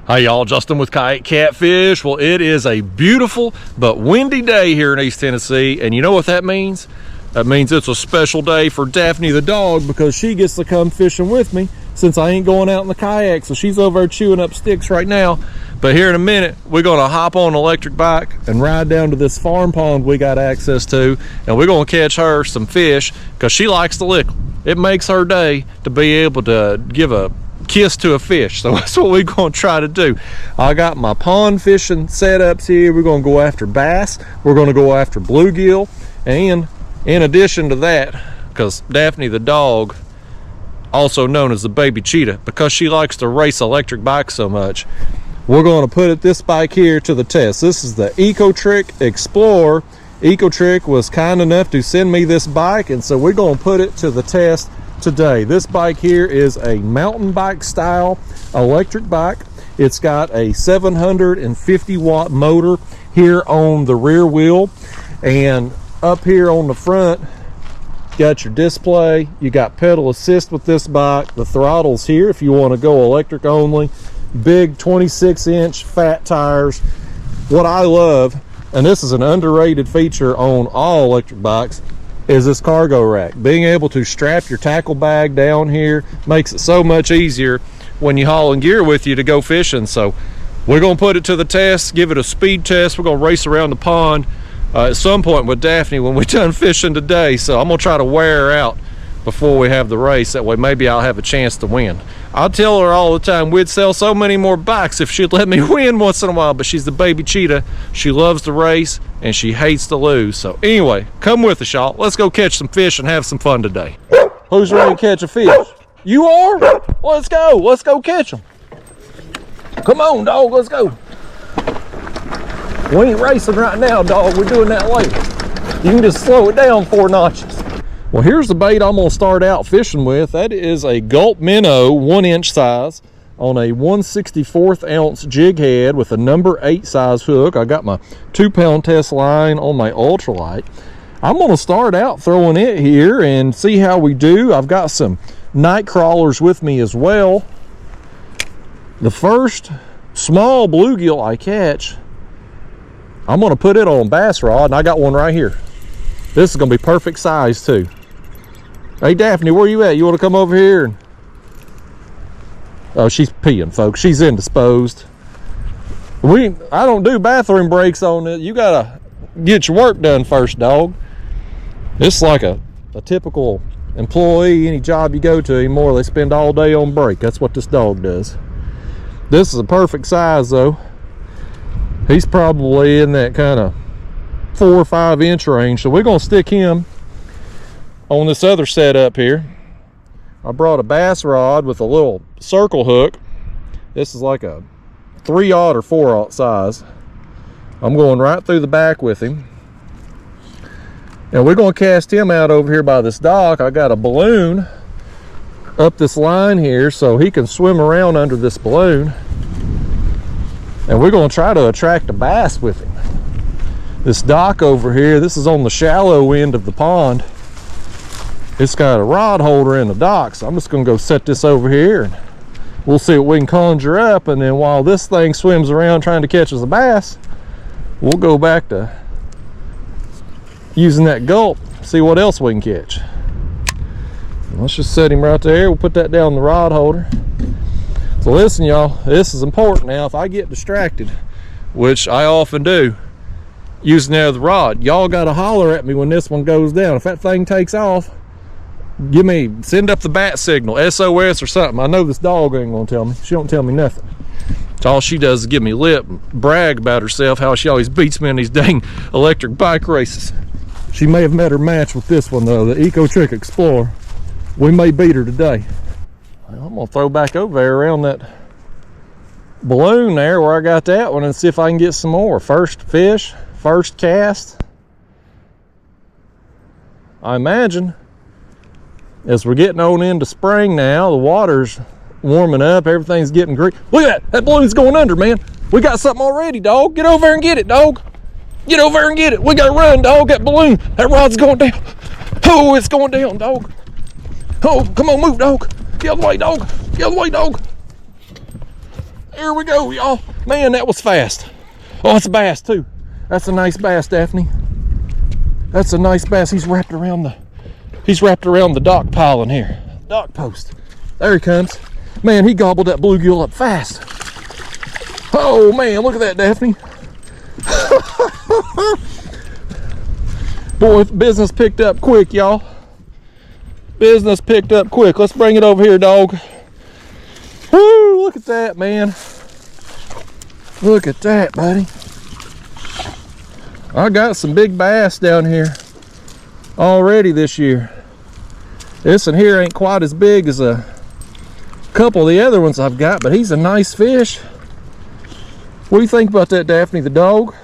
Hey y'all, Justin with Kayak Catfish. Well, it is a beautiful but windy day here in East Tennessee, and you know what that means? That means it's a special day for Daphne the dog, because she gets to come fishing with me since I ain't going out in the kayak. So she's over there chewing up sticks right now. But here in a minute, we're gonna hop on an electric bike and ride down to this farm pond we got access to, and we're gonna catch her some fish because she likes to lick them. It makes her day to be able to give a kiss to a fish. So that's what we're going to try to do. I got my pond fishing setups here. We're going to go after bass, we're going to go after bluegill, and in addition to that, because Daphne the dog, also known as the baby cheetah, because she likes to race electric bikes so much, we're going to put this bike here to the test. This is the Ecotric Explorer. Ecotric was kind enough to send me this bike, and so we're going to put it to the test today. This bike here is a mountain bike style electric bike. It's got a 750 watt motor here on the rear wheel, and up here on the front got your display. You got pedal assist with this bike. The throttle's here if you want to go electric only. Big 26-inch fat tires. What I love, and this is an underrated feature on all electric bikes, is this cargo rack. Being able to strap your tackle bag down here makes it so much easier when you hauling gear with you to go fishing. So we're going to put it to the test, give it a speed test. We're going to race around the pond at some point with Daphne when we're done fishing today. So I'm going to try to wear her out before we have the race. That way maybe I'll have a chance to win. I tell her all the time we'd sell so many more bikes if she'd let me win once in a while, but she's the baby cheetah. She loves to race and she hates to lose. So anyway, come with us, y'all. Let's go catch some fish and have some fun today. Who's ready to catch a fish? You are? Let's go. Let's go catch them. Come on, dog. Let's go. We ain't racing right now, dog. We're doing that later. You can just slow it down 4 notches. Well, here's the bait I'm going to start out fishing with. That is a Gulp minnow, 1-inch size, on a 1/64 ounce jig head with a number 8 size hook. I got my 2-pound test line on my Ultralight. I'm going to start out throwing it here and see how we do. I've got some night crawlers with me as well. The first small bluegill I catch, I'm going to put it on bass rod, and I got one right here. This is going to be perfect size too. Hey Daphne, where you at? You want to come over here? Oh, she's peeing, folks. She's indisposed. I don't do bathroom breaks on it. You gotta get your work done first, dog. It's like a typical employee. Any job you go to anymore, they spend all day on break. That's what this dog does. This is a perfect size though. He's probably in that kind of 4 or 5 inch range, so we're gonna stick him on this other setup here. I brought a bass rod with a little circle hook. This is like a 3/0 or 4/0 size. I'm going right through the back with him, and we're going to cast him out over here by this dock. I got a balloon up this line here so he can swim around under this balloon, and we're going to try to attract a bass with him. This dock over here, this is on the shallow end of the pond. It's got a rod holder in the dock, so I'm just going to go set this over here and we'll see what we can conjure up. And then while this thing swims around trying to catch us a bass, we'll go back to using that gulp, see what else we can catch. Let's just set him right there. We'll put that down the rod holder. So listen, y'all, this is important. Now if I get distracted, which I often do using the other rod, y'all got to holler at me when this one goes down. If that thing takes off, send up the bat signal, SOS or something. I know this dog ain't gonna tell me. She don't tell me nothing. So all she does is give me lip and brag about herself, how she always beats me in these dang electric bike races. She may have met her match with this one though, the Ecotric Explorer. We may beat her today. Well, I'm gonna throw back over there around that balloon there where I got that one and see if I can get some more. First fish, first cast. I imagine as we're getting on into spring now, the water's warming up, everything's getting green. Look at that balloon's going under, man. We got something already, dog. Get over there and get it, dog. Get over there and get it. We gotta run, dog. That balloon, that rod's going down. Oh, it's going down, dog. Oh, come on, move, dog. Get out of the way, dog. Get out of the way, dog. Here we go, y'all. Man, that was fast. Oh, it's a bass too. That's a nice bass, Daphne. That's a nice bass. He's wrapped around the dock pile in here. Dock post. There he comes. Man, he gobbled that bluegill up fast. Oh man, look at that, Daphne. Boy, business picked up quick, y'all. Business picked up quick. Let's bring it over here, dog. Woo, look at that, man. Look at that, buddy. I got some big bass down here already this year. This one here ain't quite as big as a couple of the other ones I've got, but he's a nice fish. What do you think about that, Daphne the dog?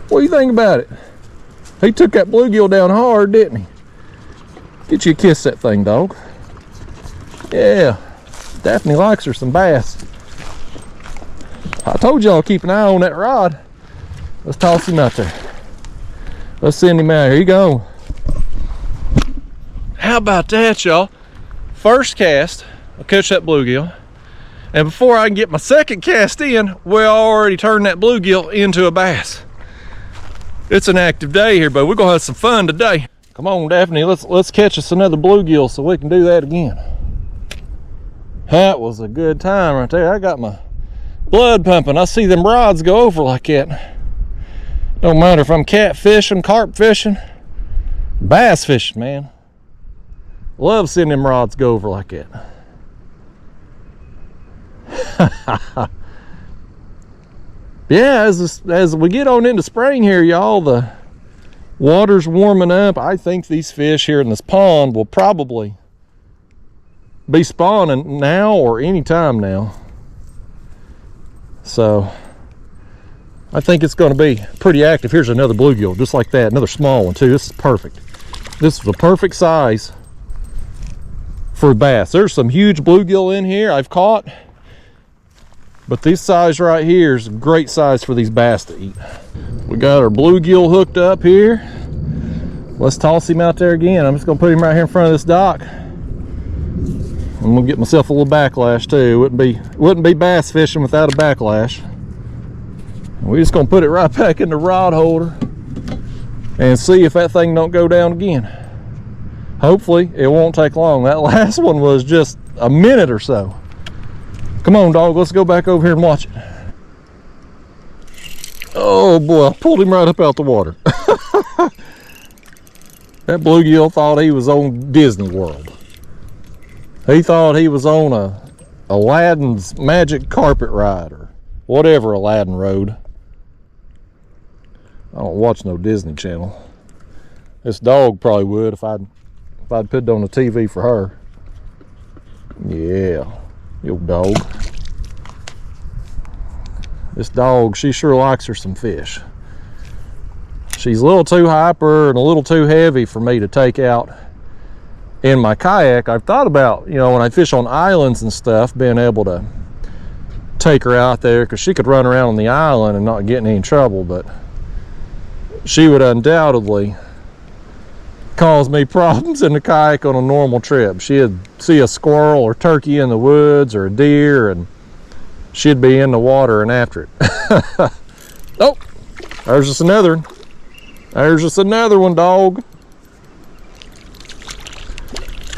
What do you think about it? He took that bluegill down hard, didn't he? Get you a kiss, that thing, dog. Yeah, Daphne likes her some bass. I told y'all keep an eye on that rod. Let's toss him out there. Let's send him out. Here you go. How about that, y'all? First cast, I'll catch that bluegill. And before I can get my second cast in, we already turned that bluegill into a bass. It's an active day here, but we're gonna have some fun today. Come on, Daphne, let's catch us another bluegill so we can do that again. That was a good time right there. I got my blood pumping. I see them rods go over like that. Don't matter if I'm catfishing, carp fishing, bass fishing, man. Love seeing them rods go over like that. Yeah, as we get on into spring here, y'all, the water's warming up. I think these fish here in this pond will probably be spawning now or any time now. So I think it's going to be pretty active. Here's another bluegill, just like that. Another small one too. This is perfect. This is the perfect size for bass. There's some huge bluegill in here I've caught, but this size right here is a great size for these bass to eat. We got our bluegill hooked up here. Let's toss him out there again. I'm just going to put him right here in front of this dock. I'm going to get myself a little backlash too. Wouldn't be bass fishing without a backlash. We're just going to put it right back in the rod holder and see if that thing don't go down again. Hopefully it won't take long. That last one was just a minute or so. Come on, dog, let's go back over here and watch it. Oh boy, I pulled him right up out the water. That bluegill thought he was on Disney World. He thought he was on Aladdin's magic carpet ride or whatever Aladdin rode. I don't watch no Disney Channel. This dog probably would if I'd put it on the TV for her. Yeah, your dog. This dog, she sure likes her some fish. She's a little too hyper and a little too heavy for me to take out in my kayak. I've thought about, you know, when I fish on islands and stuff, being able to take her out there because she could run around on the island and not get in any trouble, but she would undoubtedly cause me problems in the kayak on a normal trip. She'd see a squirrel or turkey in the woods or a deer and she'd be in the water and after it. Oh, there's just another one. There's just another one, dog.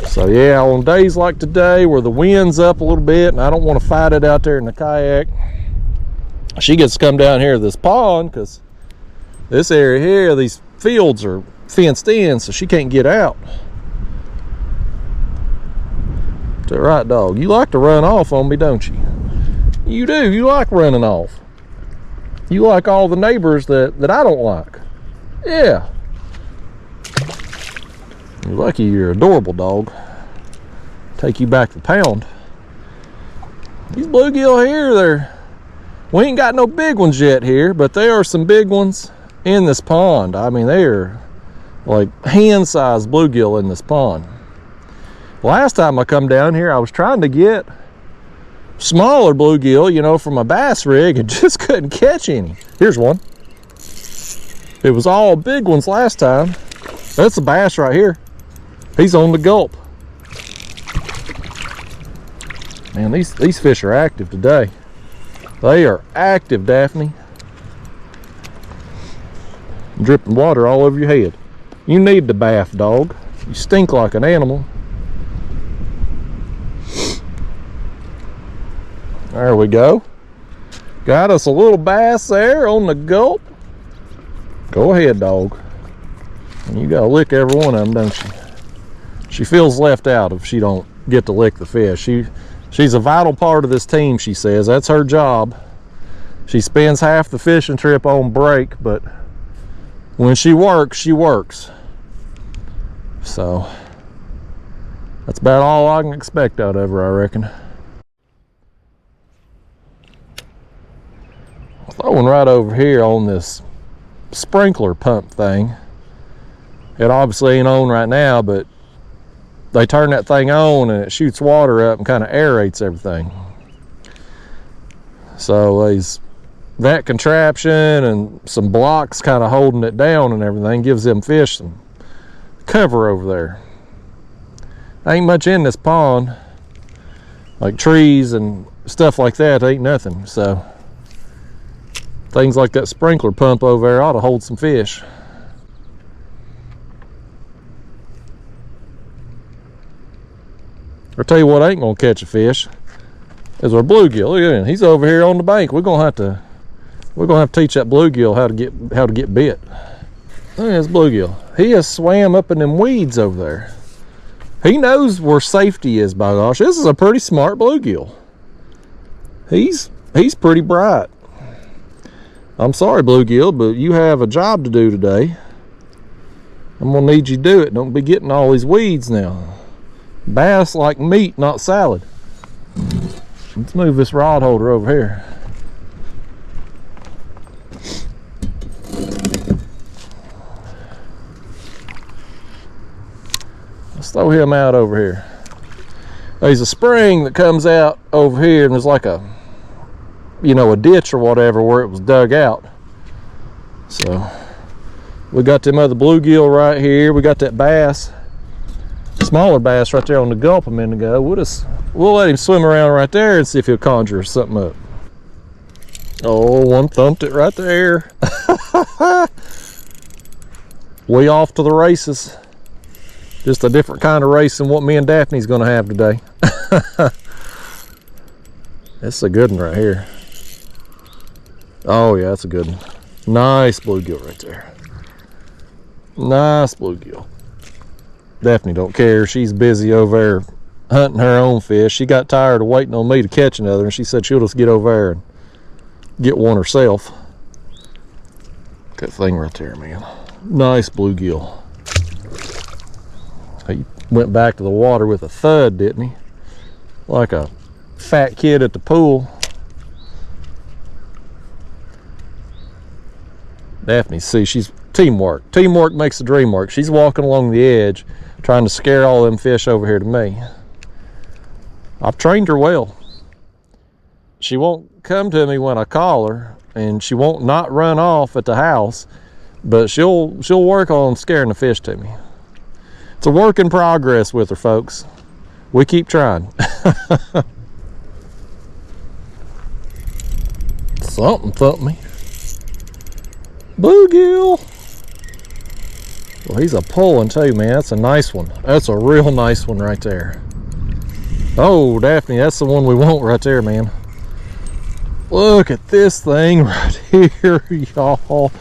So yeah, on days like today where the wind's up a little bit and I don't want to fight it out there in the kayak, she gets to come down here to this pond because this area here, these fields are fenced in, so she can't get out. Is that right, dog? You like to run off on me, don't you? You do. You like running off. You like all the neighbors that I don't like. Yeah. You're lucky you're adorable, dog. Take you back the pound. These bluegill here, we ain't got no big ones yet here, but there are some big ones in this pond. I mean, they're like hand-sized bluegill in this pond. Last time I come down here, I was trying to get smaller bluegill, you know, from a bass rig and just couldn't catch any. Here's one. It was all big ones last time. That's a bass right here. He's on the gulp. Man, these fish are active today. They are active, Daphne. Dripping water all over your head. You need the bath, dog. You stink like an animal. There we go. Got us a little bass there on the gulp. Go ahead, dog. And you gotta lick every one of them, don't you? She feels left out if she don't get to lick the fish. She's a vital part of this team, she says. That's her job. She spends half the fishing trip on break, but when she works, she works. So that's about all I can expect out of her, I reckon. Throwing right over here on this sprinkler pump thing. It obviously ain't on right now, but they turn that thing on and it shoots water up and kind of aerates everything. So there's that contraption and some blocks kind of holding it down and everything, gives them fish some cover over there. Ain't much in this pond, like trees and stuff like that. Ain't nothing. So things like that sprinkler pump over there ought to hold some fish. I'll tell you what ain't gonna catch a fish is our bluegill. Look at him. He's over here on the bank. We're gonna have to teach that bluegill how to get bit. Look at this bluegill. He has swam up in them weeds over there. He knows where safety is, by gosh. This is a pretty smart bluegill. He's pretty bright. I'm sorry, bluegill, but you have a job to do today. I'm gonna need you to do it. Don't be getting all these weeds now. Bass like meat, not salad. Let's move this rod holder over here. Let's throw him out over here. There's a spring that comes out over here, and there's like a ditch or whatever where it was dug out. So we got them other bluegill right here. We got that bass, smaller bass right there on the gulp a minute ago. We'll let him swim around right there and see if he'll conjure something up. Oh, one thumped it right there. We off to the races. Just a different kind of race than what me and Daphne's gonna have today. That's a good one right here. Oh yeah, that's a good one. Nice bluegill right there. Nice bluegill. Daphne don't care. She's busy over there hunting her own fish. She got tired of waiting on me to catch another, and she said she'll just get over there and get one herself. That thing right there, man. Nice bluegill. He went back to the water with a thud, didn't he? Like a fat kid at the pool. Daphne, see, she's teamwork. Teamwork makes the dream work. She's walking along the edge trying to scare all them fish over here to me. I've trained her well. She won't come to me when I call her, and she won't not run off at the house, but she'll work on scaring the fish to me. It's a work in progress with her, folks. We keep trying. Something thumped me. Bluegill. Well, he's a pulling too, man. That's a nice one. That's a real nice one right there. Oh, Daphne, that's the one we want right there, man. Look at this thing right here, y'all.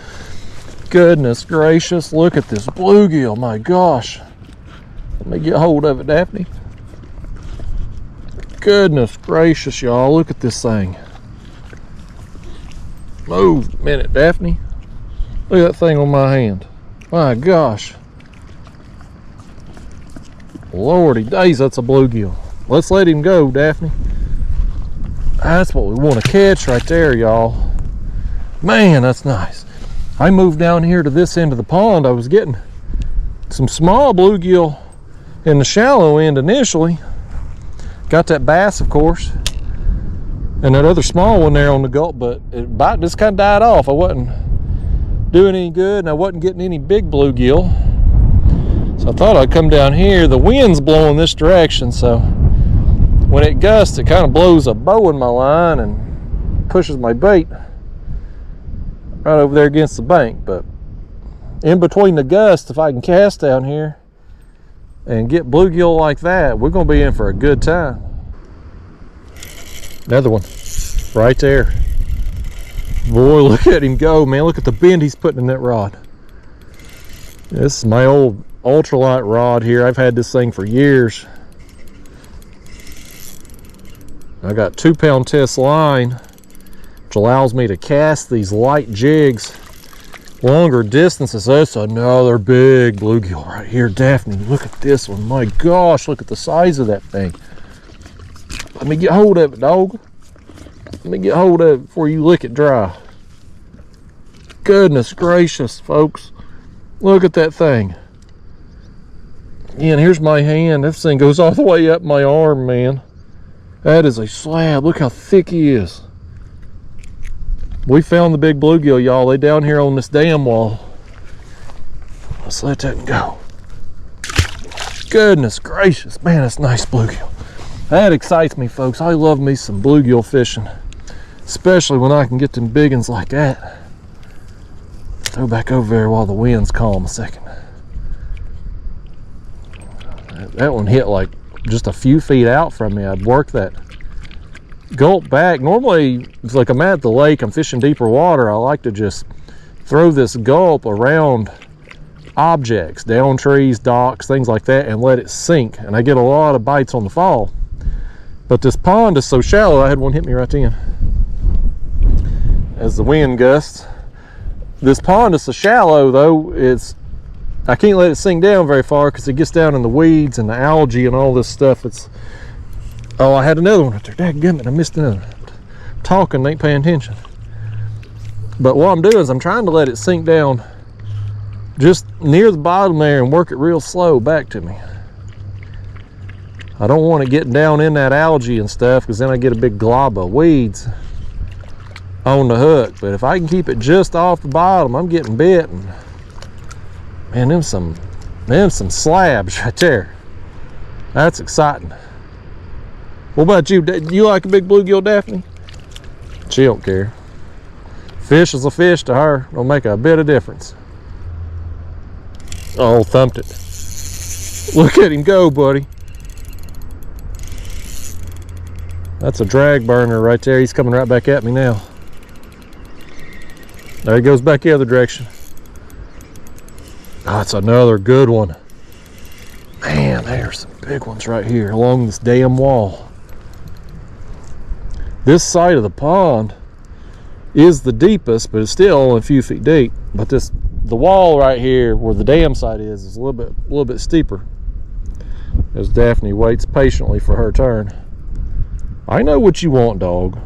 Goodness gracious, look at this bluegill, my gosh. Let me get hold of it, Daphne. Goodness gracious, y'all, look at this thing. Move a minute, Daphne. Look at that thing on my hand. My gosh. Lordy days, that's a bluegill. Let's let him go, Daphne. That's what we want to catch right there, y'all. Man, that's nice. I moved down here to this end of the pond. I was getting some small bluegill in the shallow end initially. Got that bass, of course, and that other small one there on the gulp, but it just kind of died off. I wasn't doing any good, and I wasn't getting any big bluegill. So I thought I'd come down here. The wind's blowing this direction, so when it gusts, it kind of blows a bow in my line, and pushes my bait right over there against the bank. But in between the gusts, if I can cast down here and get bluegill like that, we're gonna be in for a good time. Another one right there. Boy, look at him go, man. Look at the bend he's putting in that rod. This is my old ultralight rod here. I've had this thing for years. I got 2-pound test line, which allows me to cast these light jigs longer distances. That's another big bluegill right here. Daphne, look at this one. My gosh, look at the size of that thing. Let me get hold of it, dog. Let me get hold of it before you lick it dry. Goodness gracious, folks. Look at that thing. Yeah, and here's my hand. This thing goes all the way up my arm, man. That is a slab. Look how thick he is. We found the big bluegill, y'all. They down here on this dam wall. Let's let that go. Goodness gracious. Man, that's nice bluegill. That excites me, folks. I love me some bluegill fishing, especially when I can get them big ones like that. Throw back over there while the wind's calm a second. That one hit like just a few feet out from me. I'd work that gulp back. Normally, it's like I'm at the lake, I'm fishing deeper water, I like to just throw this gulp around objects, down trees, docks, things like that, and let it sink. And I get a lot of bites on the fall. But this pond is so shallow, I had one hit me right in as the wind gusts. This pond is so shallow though, I can't let it sink down very far because it gets down in the weeds and the algae and all this stuff. Oh, I had another one right there. Dadgummit, I missed another one. Talking, ain't paying attention. But what I'm doing is I'm trying to let it sink down just near the bottom there and work it real slow back to me. I don't want it getting down in that algae and stuff because then I get a big glob of weeds on the hook. But if I can keep it just off the bottom, I'm getting bit. And man, them some slabs right there. That's exciting. What about you? Do you like a big bluegill, Daphne? She don't care. Fish is a fish to her. Don't make a bit of difference. Oh, thumped it. Look at him go, buddy. That's a drag burner right there. He's coming right back at me now. There he goes back the other direction. Oh, that's another good one. Man, there's some big ones right here along this damn wall. This side of the pond is the deepest, but it's still only a few feet deep. But the wall right here where the dam side is a little bit steeper. As Daphne waits patiently for her turn. I know what you want, dog.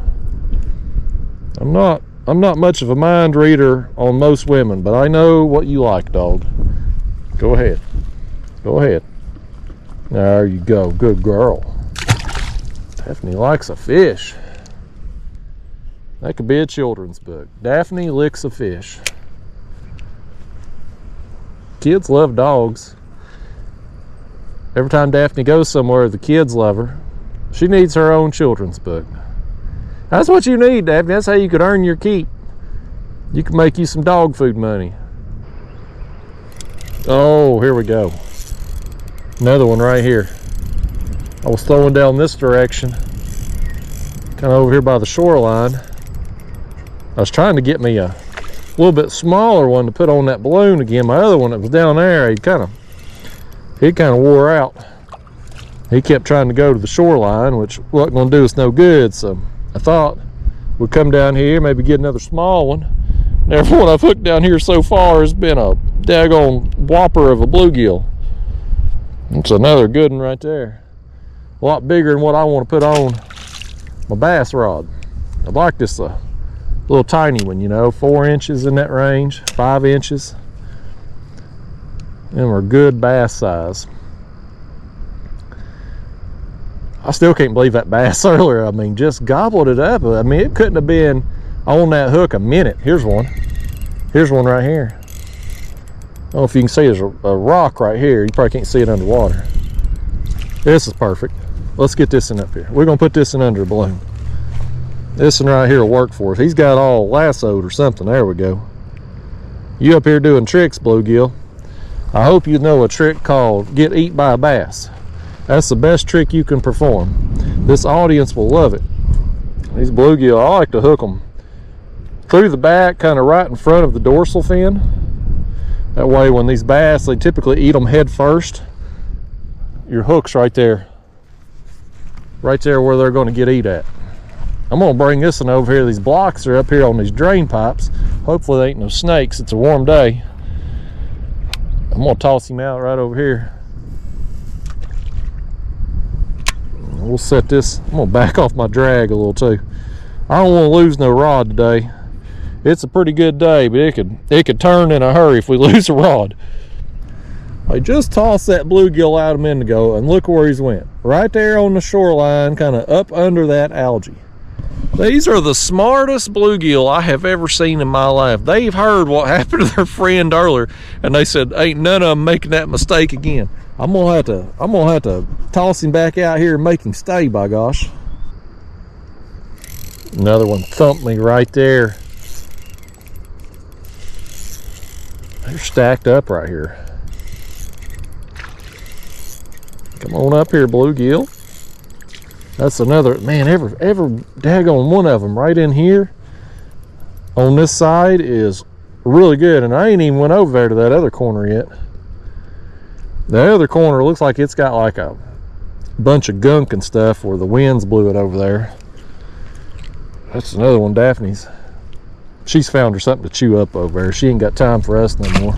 I'm not much of a mind reader on most women, but I know what you like, dog. Go ahead. Go ahead. There you go. Good girl. Daphne likes a fish. That could be a children's book. Daphne licks a fish. Kids love dogs. Every time Daphne goes somewhere, the kids love her. She needs her own children's book. That's what you need, Daphne. That's how you could earn your keep. You can make you some dog food money. Oh, here we go. Another one right here. I was throwing down this direction, kind of over here by the shoreline. I was trying to get me a little bit smaller one to put on that balloon again. My other one that was down there, he kind of wore out. He kept trying to go to the shoreline, which wasn't going to do us no good. So I thought we'd come down here, maybe get another small one. Everyone I've hooked down here so far has been a daggone whopper of a bluegill. It's another good one right there. A lot bigger than what I want to put on my bass rod. I'd like this little tiny one, you know, 4 inches in that range, 5 inches. And we're good bass size. I still can't believe that bass earlier. I mean, just gobbled it up. I mean, it couldn't have been on that hook a minute. Here's one. Here's one right here. I don't know if you can see, there's a rock right here. You probably can't see it underwater. This is perfect. Let's get this in up here. We're gonna put this in under a balloon. This one right here will work for us. He's got all lassoed or something. There we go. You up here doing tricks, Bluegill. I hope you know a trick called get eat by a bass. That's the best trick you can perform. This audience will love it. These bluegill, I like to hook them through the back, kind of right in front of the dorsal fin. That way when these bass, they typically eat them head first. Your hook's right there. Right there where they're going to get eat at. I'm going to bring this one over here. These blocks are up here on these drain pipes. Hopefully there ain't no snakes. It's a warm day. I'm going to toss him out right over here. We'll set this. I'm going to back off my drag a little too. I don't want to lose no rod today. It's a pretty good day, but it could turn in a hurry if we lose a rod. I just tossed that bluegill out a minute ago, and look where he's went. Right there on the shoreline, kind of up under that algae. These are the smartest bluegill I have ever seen in my life. They've heard what happened to their friend earlier, and they said, ain't none of them making that mistake again. I'm gonna have to toss him back out here and make him stay, by gosh. Another one thumped me right there. They're stacked up right here. Come on up here, bluegill. That's another, man, every daggone one of them right in here on this side is really good. And I ain't even went over there to that other corner yet. The other corner looks like it's got like a bunch of gunk and stuff where the winds blew it over there. That's another one, Daphne's. She's found her something to chew up over there. She ain't got time for us no more.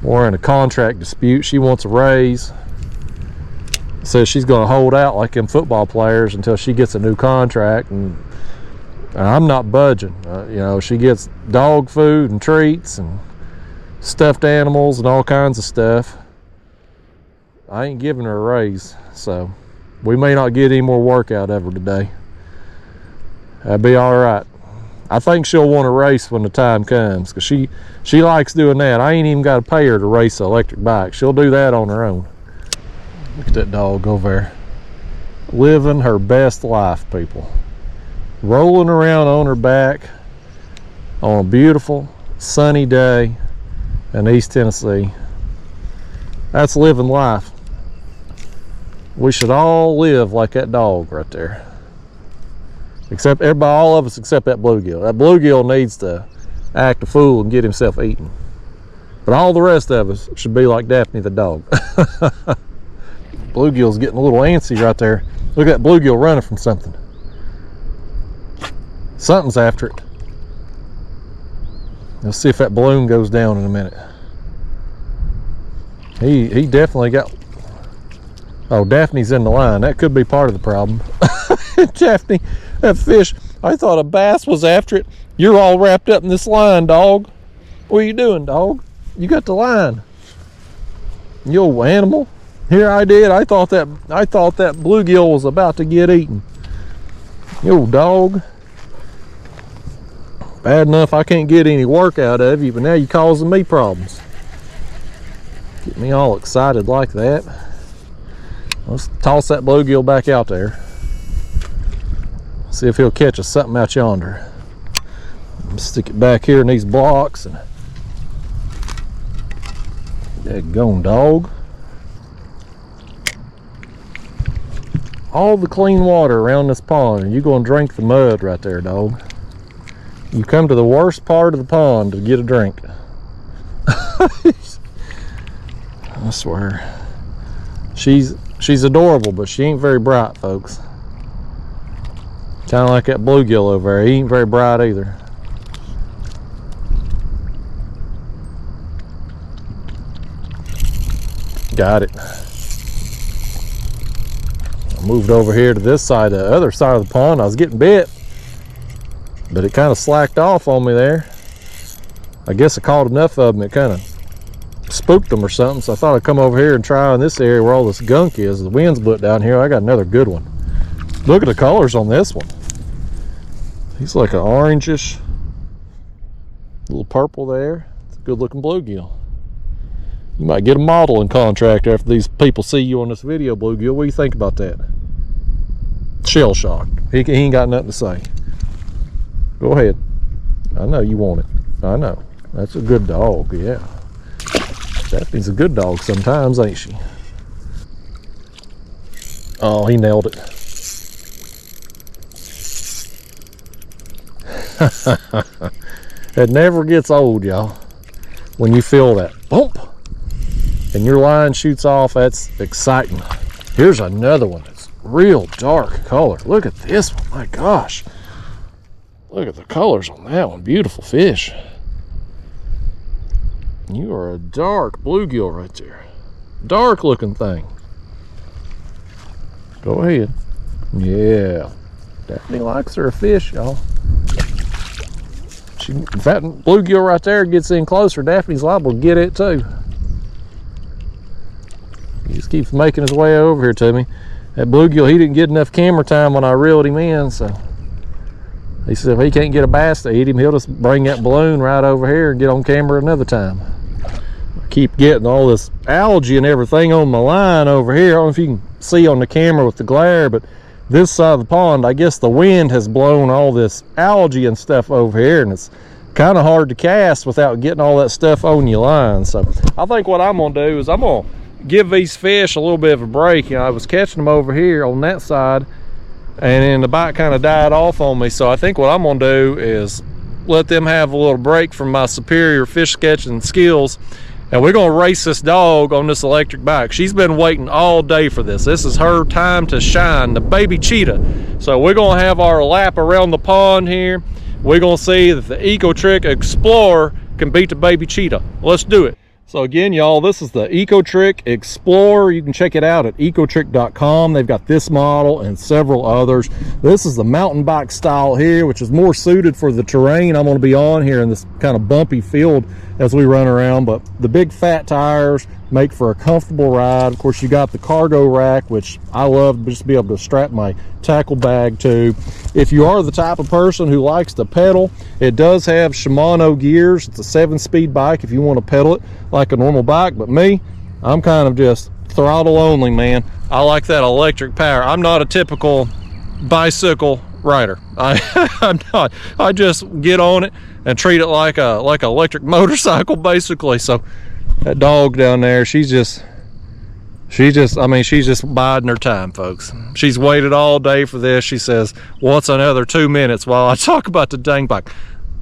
We're in a contract dispute. She wants a raise. Says she's going to hold out like them football players until she gets a new contract, and I'm not budging. You know, she gets dog food and treats and stuffed animals and all kinds of stuff. I ain't giving her a raise, so we may not get any more work out of her today. That'd be all right. I think she'll want to race when the time comes, because she likes doing that. I ain't even got to pay her to race an electric bike. She'll do that on her own. Look at that dog over there. Living her best life, people. Rolling around on her back on a beautiful sunny day in East Tennessee. That's living life. We should all live like that dog right there. Except everybody, all of us except that bluegill. That bluegill needs to act a fool and get himself eaten. But all the rest of us should be like Daphne the dog. Bluegill's getting a little antsy right there. Look at that bluegill running from something. Something's after it. Let's see if that balloon goes down in a minute. He definitely got... Oh, Daphne's in the line. That could be part of the problem. Daphne, that fish, I thought a bass was after it. You're all wrapped up in this line, dog. What are you doing, dog? You got the line. You old animal. Here I did. I thought that bluegill was about to get eaten. You old dog. Bad enough I can't get any work out of you, but now you're causing me problems. Get me all excited like that. Let's toss that bluegill back out there. See if he'll catch us something out yonder. Stick it back here in these blocks. And daggone dog. All the clean water around this pond, and you're going to drink the mud right there, dog. You come to the worst part of the pond to get a drink. I swear. She's adorable, but she ain't very bright, folks. Kind of like that bluegill over there. He ain't very bright either. Got it. I moved over here to this side, the other side of the pond. I was getting bit, but it kind of slacked off on me there. I guess I caught enough of them, it kind of spooked them or something, so I thought I'd come over here and try in this area where all this gunk is. The wind's blew it down here. I got another good one. Look at the colors on this one. He's like an orangish, little purple there. It's a good looking bluegill. You might get a modeling contract after these people see you on this video, bluegill. What do you think about that? shell shocked. He ain't got nothing to say. Go ahead. I know you want it. I know. That's a good dog, yeah. Daphne's a good dog sometimes, ain't she? Oh, he nailed it. It never gets old, y'all. When you feel that bump and your line shoots off, that's exciting. Here's another one that's real dark color. Look at this one, my gosh. Look at the colors on that one. Beautiful fish. You are a dark bluegill right there. Dark looking thing. Go ahead. Yeah. Daphne likes her a fish, y'all. In fact, bluegill right there gets in closer. Daphne's liable to get it too. He just keeps making his way over here to me. That bluegill, he didn't get enough camera time when I reeled him in, so he said if he can't get a bass to eat him, he'll just bring that balloon right over here and get on camera another time. I keep getting all this algae and everything on my line over here. I don't know if you can see on the camera with the glare, but this side of the pond, I guess the wind has blown all this algae and stuff over here, and it's kind of hard to cast without getting all that stuff on your line. So I think what I'm gonna do is I'm gonna give these fish a little bit of a break. You know, I was catching them over here on that side, and then the bite kind of died off on me. So I think what I'm gonna do is let them have a little break from my superior fish catching skills, and we're gonna race this dog on this electric bike. She's been waiting all day for this. This is her time to shine, the baby cheetah. So we're gonna have our lap around the pond here. We're gonna see that the Ecotric Explorer can beat the baby cheetah. Let's do it. So again, y'all, this is the Ecotric Explorer. You can check it out at ecotric.com. They've got this model and several others. This is the mountain bike style here, which is more suited for the terrain I'm going to be on here in this kind of bumpy field as we run around. But the big fat tires make for a comfortable ride. Of course, you got the cargo rack, which I love just to be able to strap my tackle bag to. If you are the type of person who likes to pedal, it does have Shimano gears. It's a 7-speed bike if you want to pedal it like a normal bike. But me, I'm kind of just throttle only, man. I like that electric power. I'm not a typical bicycle rider. I'm not. I just get on it and treat it like a electric motorcycle basically. So that dog down there, she's just biding her time, folks. She's waited all day for this. She says, what's another 2 minutes while I talk about the dang bike?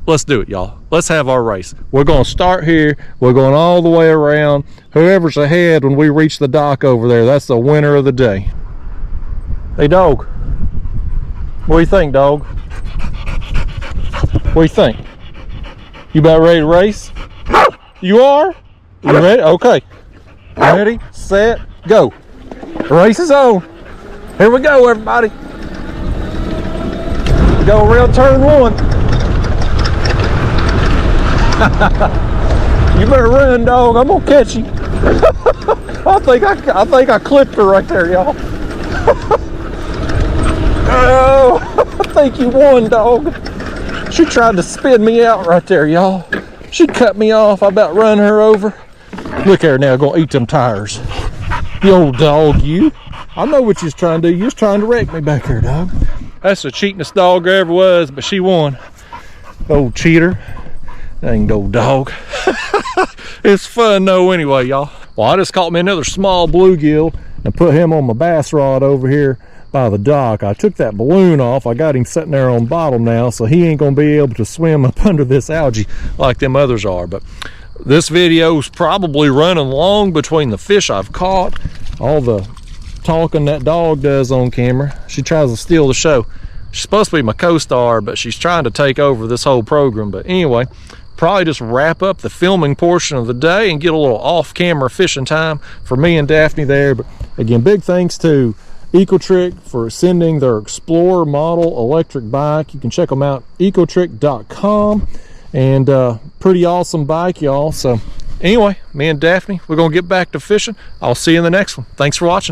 Let's do it, y'all. Let's have our race. We're going to start here. We're going all the way around. Whoever's ahead when we reach the dock over there, that's the winner of the day. Hey, dog. What do you think, dog? What do you think? You about ready to race? You are? You ready? Okay. Ready, set, go. Race is on. Here we go, everybody. Go around turn 1. You better run, dog. I'm gonna catch you. I think I clipped her right there, y'all. Oh, I think you won, dog. She tried to spin me out right there, y'all. She cut me off. I about run her over. Look at her now, gonna eat them tires. You old dog, you. I know what you're trying to do. You're trying to wreck me back here, dog. That's the cheatingest dog there ever was, but she won. Old cheater. Dang old dog. It's fun though anyway, y'all. Well, I just caught me another small bluegill and put him on my bass rod over here by the dock. I took that balloon off. I got him sitting there on bottom now, so he ain't gonna be able to swim up under this algae like them others are. But this video's probably running long between the fish I've caught, all the talking that dog does on camera. She tries to steal the show. She's supposed to be my co-star, but she's trying to take over this whole program. But anyway, probably just wrap up the filming portion of the day and get a little off-camera fishing time for me and Daphne there. But again, big thanks to Ecotric for sending their Explorer model electric bike. You can check them out, ecotric.com. And pretty awesome bike, y'all. So anyway, me and Daphne, we're gonna get back to fishing. I'll see you in the next one. Thanks for watching.